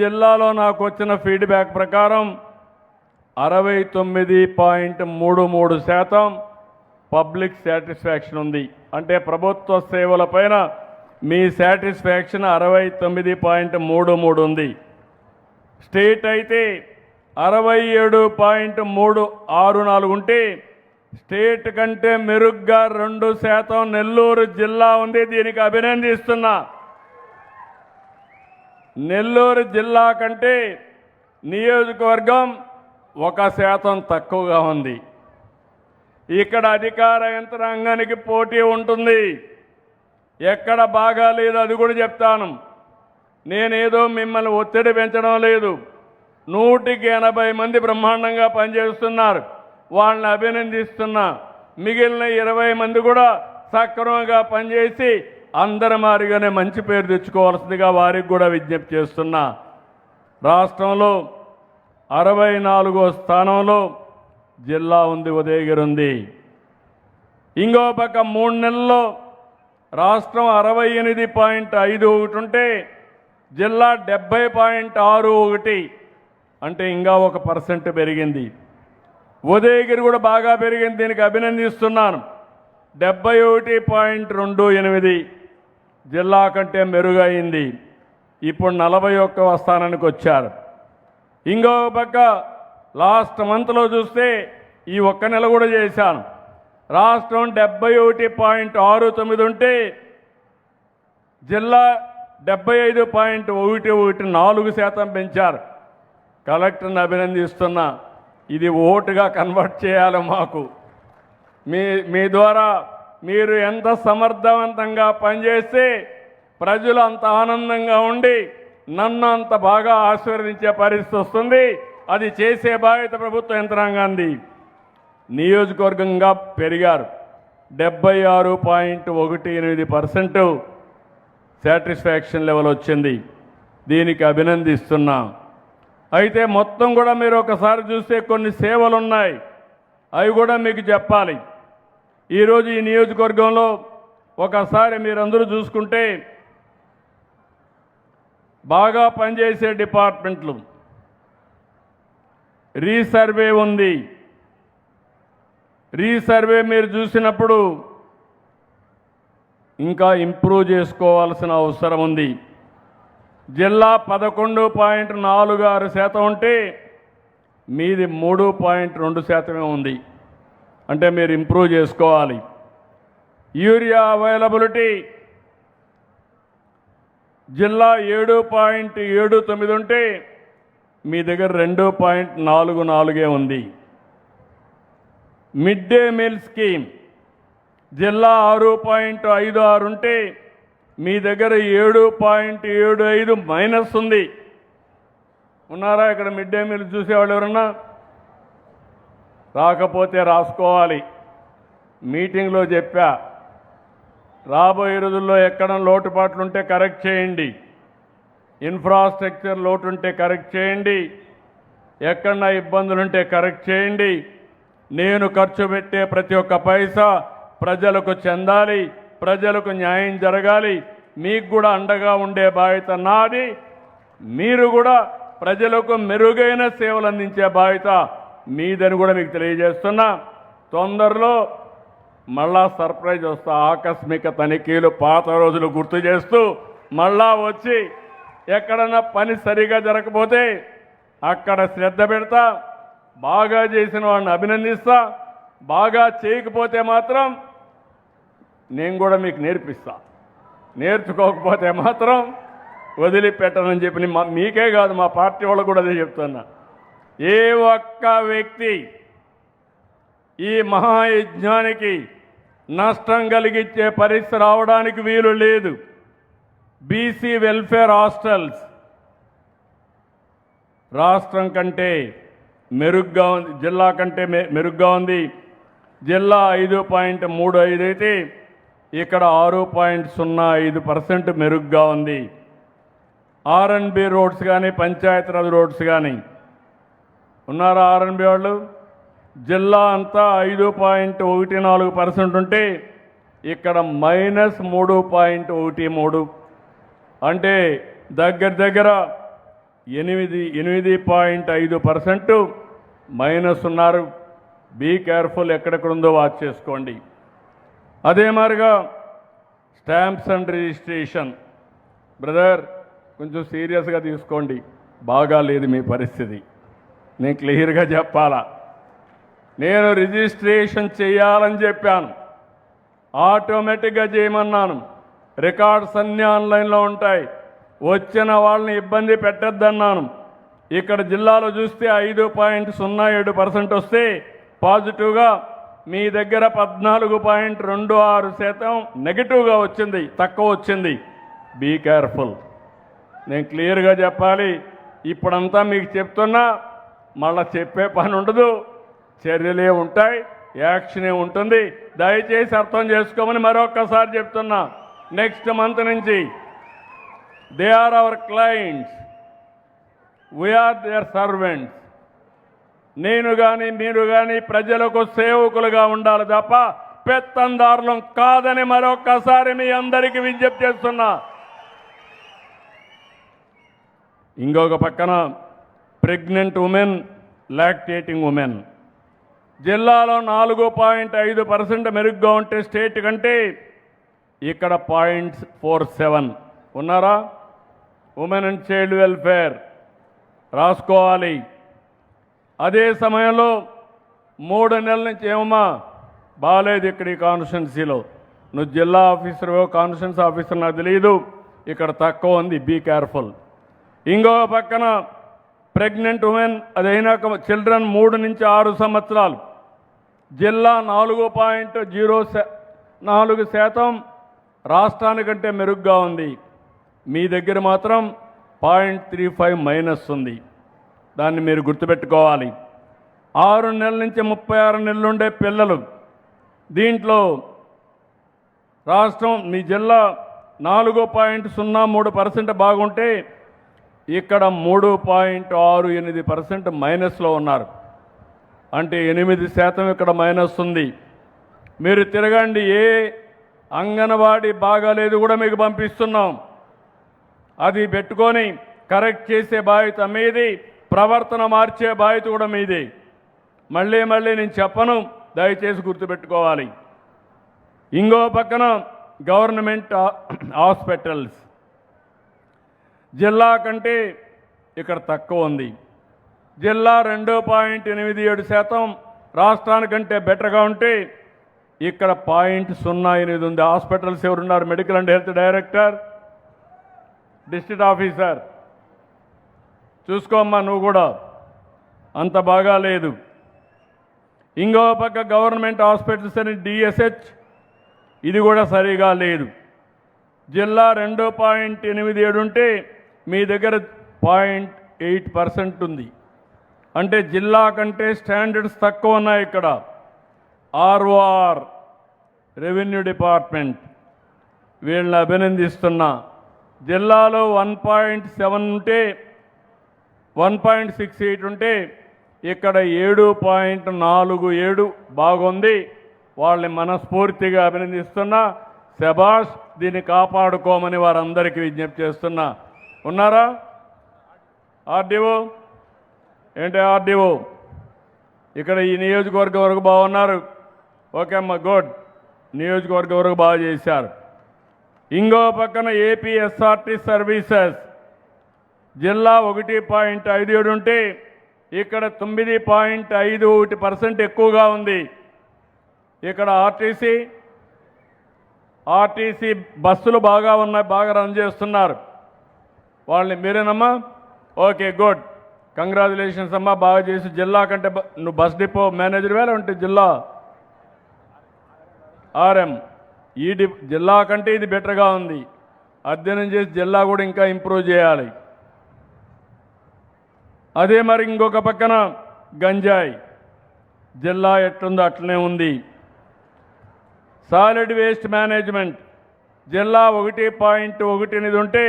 జిల్లాలో నాకు వచ్చిన ఫీడ్బ్యాక్ ప్రకారం 69.33% పబ్లిక్ సాటిస్ఫాక్షన్ ఉంది. అంటే ప్రభుత్వ సేవలపైన మీ సాటిస్ఫాక్షన్ 69.33 ఉంది. స్టేట్ అయితే 67.364 ఉంటే స్టేట్ కంటే మెరుగ్గా 2% నెల్లూరు జిల్లా ఉంది. దీనికి అభినందిస్తున్నా. నెల్లూరు జిల్లా కంటే నియోజకవర్గం 1% తక్కువగా ఉంది. ఇక్కడ అధికార యంత్రాంగానికి పోటీ ఉంటుంది. ఎక్కడ బాగాలేదు అది కూడా చెప్తాను. నేనేదో మిమ్మల్ని ఒత్తిడి పెంచడం లేదు. 180 మంది బ్రహ్మాండంగా పనిచేస్తున్నారు. వాళ్ళని అభినందిస్తున్నా. మిగిలిన 20 మంది కూడా సక్రమంగా పనిచేసి అందరి మారిగానే మంచి పేరు తెచ్చుకోవాల్సిందిగా వారికి కూడా విజ్ఞప్తి చేస్తున్నా. రాష్ట్రంలో 64వ స్థానంలో జిల్లా ఉంది, ఉదయగిరి ఉంది. ఇంకో పక్క 3 నెలల్లో రాష్ట్రం 68.51 ఉంటే జిల్లా 70.61, అంటే ఇంకా 1% పెరిగింది. ఉదయగిరి కూడా బాగా పెరిగింది. దీనికి అభినందిస్తున్నాను. 71.28 జిల్లా కంటే మెరుగైంది. ఇప్పుడు 41వ స్థానానికి వచ్చారు. ఇంకో పక్క లాస్ట్ మంత్లో చూస్తే ఈ ఒక్క నెల కూడా చేశాను. రాష్ట్రం 71.69 ఉంటే జిల్లా 75.11, 4% పెంచారు. కలెక్టర్ని అభినందిస్తున్నా. ఇది ఓటుగా కన్వర్ట్ చేయాలి మాకు. మీ ద్వారా మీరు ఎంత సమర్థవంతంగా పనిచేస్తే ప్రజలు అంత ఆనందంగా ఉండి నన్ను అంత బాగా ఆశీర్వదించే పరిస్థితి వస్తుంది. అది చేసే బాధ్యత ప్రభుత్వ యంత్రాంగాన్ని. నియోజకవర్గంగా పెరిగారు. 76.18% సాటిస్ఫాక్షన్ లెవెల్ వచ్చింది. దీనికి అభినందిస్తున్నా. అయితే మొత్తం కూడా మీరు ఒకసారి చూస్తే కొన్ని సేవలు ఉన్నాయి. అవి కూడా మీకు చెప్పాలి. ఈరోజు ఈ నియోజకవర్గంలో ఒకసారి మీరందరూ చూసుకుంటే బాగా పనిచేసే డిపార్ట్మెంట్లు, రీసర్వే ఉంది. రీసర్వే మీరు చూసినప్పుడు ఇంకా ఇంప్రూవ్ చేసుకోవాల్సిన అవసరం ఉంది. జిల్లా 11.46% ఉంటే మీది 3.2% ఉంది. అంటే మీరు ఇంప్రూవ్ చేసుకోవాలి. యూరియా అవైలబిలిటీ జిల్లా 7.79 ఉంటే మీ దగ్గర 2.44 ఉంది. మిడ్ డే మీల్ స్కీమ్ జిల్లా 6.56 ఉంటే మీ దగ్గర 7.75 మైనస్ ఉంది. ఉన్నారా ఇక్కడ మిడ్ డే మీల్ చూసేవాళ్ళు ఎవరన్నా? రాకపోతే రాసుకోవాలి. మీటింగ్లో చెప్పా, రాబోయే రోజుల్లో ఎక్కడ లోటుపాట్లు ఉంటే కరెక్ట్ చేయండి. ఇన్ఫ్రాస్ట్రక్చర్ లోటు ఉంటే కరెక్ట్ చేయండి. ఎక్కడన్నా ఇబ్బందులుంటే కరెక్ట్ చేయండి. నేను ఖర్చు పెట్టే ప్రతి ఒక్క పైసా ప్రజలకు చెందాలి, ప్రజలకు న్యాయం జరగాలి. మీకు కూడా అండగా ఉండే బాధ్యత నాది. మీరు కూడా ప్రజలకు మెరుగైన సేవలు అందించే బాధ్యత మీదని కూడా మీకు తెలియజేస్తున్నా. తొందరలో మళ్ళా సర్ప్రైజ్ వస్తా. ఆకస్మిక తనిఖీలు పాత రోజులు గుర్తు చేస్తూ మళ్ళా వచ్చి ఎక్కడన్నా పని సరిగా జరగకపోతే అక్కడ శ్రద్ధ పెడతా. బాగా చేసిన వాడిని అభినందిస్తా. బాగా చేయకపోతే మాత్రం నేను కూడా మీకు నేర్పిస్తా. నేర్చుకోకపోతే మాత్రం వదిలిపెట్టనని చెప్పి మీకే కాదు మా పార్టీ వాళ్ళకు కూడా అదే చెప్తున్నా. ఏ ఒక్క వ్యక్తి ఈ మహాయజ్ఞానికి నష్టం కలిగించే పరిస్థితి రావడానికి వీలు లేదు. బీసీ వెల్ఫేర్ హాస్టల్స్ రాష్ట్రం కంటే మెరుగ్గా ఉంది, జిల్లా కంటే మెరుగ్గా ఉంది. జిల్లా 5.35 అయితే ఇక్కడ 6.05% మెరుగ్గా ఉంది. ఆర్ఎన్బి రోడ్స్ కానీ పంచాయతీరాజ్ రోడ్స్ కానీ ఉన్నారా? ఆర్ఎన్బి వాళ్ళు జిల్లా అంతా 5.14% ఉంటే ఇక్కడ -3.13, అంటే దగ్గర దగ్గర 8.5% మైనస్ ఉన్నారు. బీ కేర్ఫుల్, ఎక్కడెక్కడుందో వాచ్ చేసుకోండి. అదే మాదిరిగా స్టాంప్స్ అండ్ రిజిస్ట్రేషన్, బ్రదర్ కొంచెం సీరియస్గా తీసుకోండి, బాగా లేదు మీ పరిస్థితి, నేను క్లియర్గా చెప్పాలా. నేను రిజిస్ట్రేషన్ చేయాలని చెప్పాను, ఆటోమేటిక్గా చేయమన్నాను. రికార్డ్స్ అన్నీ ఆన్లైన్లో ఉంటాయి, వచ్చిన వాళ్ళని ఇబ్బంది పెట్టద్దన్నాను. ఇక్కడ జిల్లాలో చూస్తే 5.07% వస్తే పాజిటివ్గా, మీ దగ్గర 14.26% నెగిటివ్గా వచ్చింది, తక్కువ వచ్చింది. బీ కేర్ఫుల్, నేను క్లియర్గా చెప్పాలి. ఇప్పుడంతా మీకు చెప్తున్నా, మళ్ళా చెప్పే పని ఉండదు, చర్యలే ఉంటాయి, యాక్షనే ఉంటుంది. దయచేసి అర్థం చేసుకోమని మరొక్కసారి చెప్తున్నా. నెక్స్ట్ మంత్ నుంచి they are our clients, we are their servants. నేను కానీ మీరు కానీ ప్రజలకు సేవకులుగా ఉండాలి తప్ప పెత్తందారులం కాదని మరొక్కసారి మీ అందరికీ విజ్ఞప్తి చేస్తున్నా. ఇంకొక పక్కన ప్రెగ్నెంట్ ఉమెన్, లాక్టేటింగ్ ఉమెన్ జిల్లాలో 4.5% మెరుగ్గా ఉంటే స్టేట్ కంటే ఇక్కడ 0.47 ఉన్నారా? ఉమెన్ అండ్ చైల్డ్ వెల్ఫేర్ రాసుకోవాలి. అదే సమయంలో 3 నెలల నుంచి ఏమమ్మా బాగాలేదు ఇక్కడ ఈ కాన్స్టిట్యున్సీలో, నువ్వు జిల్లా ఆఫీసర్ కాన్స్టిట్యున్సీ ఆఫీసర్ నాకు తెలియదు, ఇక్కడ తక్కువ ఉంది, బీ కేర్ఫుల్. ఇంకో పక్కన ప్రెగ్నెంట్ ఉమెన్, అదైనాక చిల్డ్రన్ 3 నుంచి 6 సంవత్సరాలు జిల్లా 4.04% రాష్ట్రానికంటే మెరుగ్గా ఉంది. మీ దగ్గర మాత్రం 0.35 మైనస్ ఉంది, దాన్ని మీరు గుర్తుపెట్టుకోవాలి. 6 నెలల నుంచి 36 నెలలు ఉండే పిల్లలు, దీంట్లో రాష్ట్రం మీ జిల్లా 4.03% బాగుంటే ఇక్కడ 3.68% మైనస్లో ఉన్నారు. అంటే 8% ఇక్కడ మైనస్ ఉంది. మీరు తిరగండి, ఏ అంగన్వాడీ బాగాలేదు కూడా మీకు పంపిస్తున్నాం, అది పెట్టుకొని కరెక్ట్ చేసే బాధ్యత మీది, ప్రవర్తన మార్చే బాధ్యత కూడా మీది. మళ్ళీ నేను చెప్పను, దయచేసి గుర్తుపెట్టుకోవాలి. ఇంకో పక్కన గవర్నమెంట్ హాస్పిటల్స్ జిల్లా కంటే ఇక్కడ తక్కువ ఉంది. జిల్లా 2.87% రాష్ట్రానికంటే బెటర్గా ఉంటే ఇక్కడ 0.08 ఉంది. హాస్పిటల్స్ ఎవరున్నారు? Medical and health director, district officer, చూసుకోమ్మా నువ్వు కూడా, అంత బాగా లేదు. ఇంకో పక్క గవర్నమెంట్ హాస్పిటల్స్ అని డిఎస్హెచ్, ఇది కూడా సరిగా లేదు. జిల్లా 2.87 ఉంటే మీ దగ్గర 0.8% ఉంది. అంటే జిల్లా కంటే స్టాండర్డ్స్ తక్కువ ఉన్నాయి ఇక్కడ. ఆర్ఓఆర్, రెవెన్యూ డిపార్ట్మెంట్, వీళ్ళని అభినందిస్తున్నా. జిల్లాలో 1.7 ఉంటే 1.68 ఉంటే ఇక్కడ 7.47 బాగుంది. వాళ్ళని మనస్ఫూర్తిగా అభినందిస్తున్నా. శభాష్, దీన్ని కాపాడుకోమని వారందరికీ విజ్ఞప్తి చేస్తున్నా. ఉన్నారా? ఆర్డీఓ ఏంటి? ఆర్డీఓ ఇక్కడ ఈ నియోజకవర్గం వరకు బాగున్నారు. ఓకే అమ్మ, గుడ్, నియోజకవర్గం వరకు బాగా చేశారు. ఇంకో పక్కన ఏపీఎస్ఆర్టీ సర్వీసెస్ జిల్లా 1.57 ఉంటే ఇక్కడ 9.51% ఎక్కువగా ఉంది. ఇక్కడ ఆర్టీసీ బస్సులు బాగా ఉన్నాయి, బాగా రన్ చేస్తున్నారు. వాళ్ళని మీరేనమ్మా? ఓకే, గుడ్, కంగ్రాచులేషన్స్ అమ్మా, బాగా చేసి. జిల్లా కంటే నువ్వు బస్ డిపో మేనేజర్ వేళ ఉంటే జిల్లా ఆర్ఎం, జిల్లా కంటే ఇది బెటర్గా ఉంది. అధ్యయనం చేసి జిల్లా కూడా ఇంకా ఇంప్రూవ్ చేయాలి. అదే మరి ఇంకొక పక్కన గంజాయి జిల్లా ఎట్లుందో అట్లనే ఉంది. సాలిడ్ వేస్ట్ మేనేజ్మెంట్ జిల్లా 1.18 ఉంటే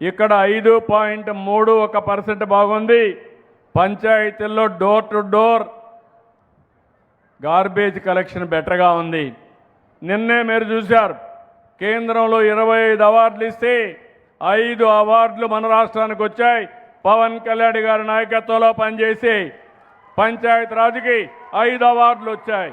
ఇక్కడ 5.31% బాగుంది. పంచాయతీల్లో door to door garbage collection బెటర్గా ఉంది. నిన్నే మీరు చూశారు, కేంద్రంలో 25 అవార్డులు ఇస్తే 5 అవార్డులు మన రాష్ట్రానికి వచ్చాయి. పవన్ కళ్యాణ్ గారి నాయకత్వంలో పనిచేసి పంచాయతీ రాజ్కి 5 అవార్డులు వచ్చాయి.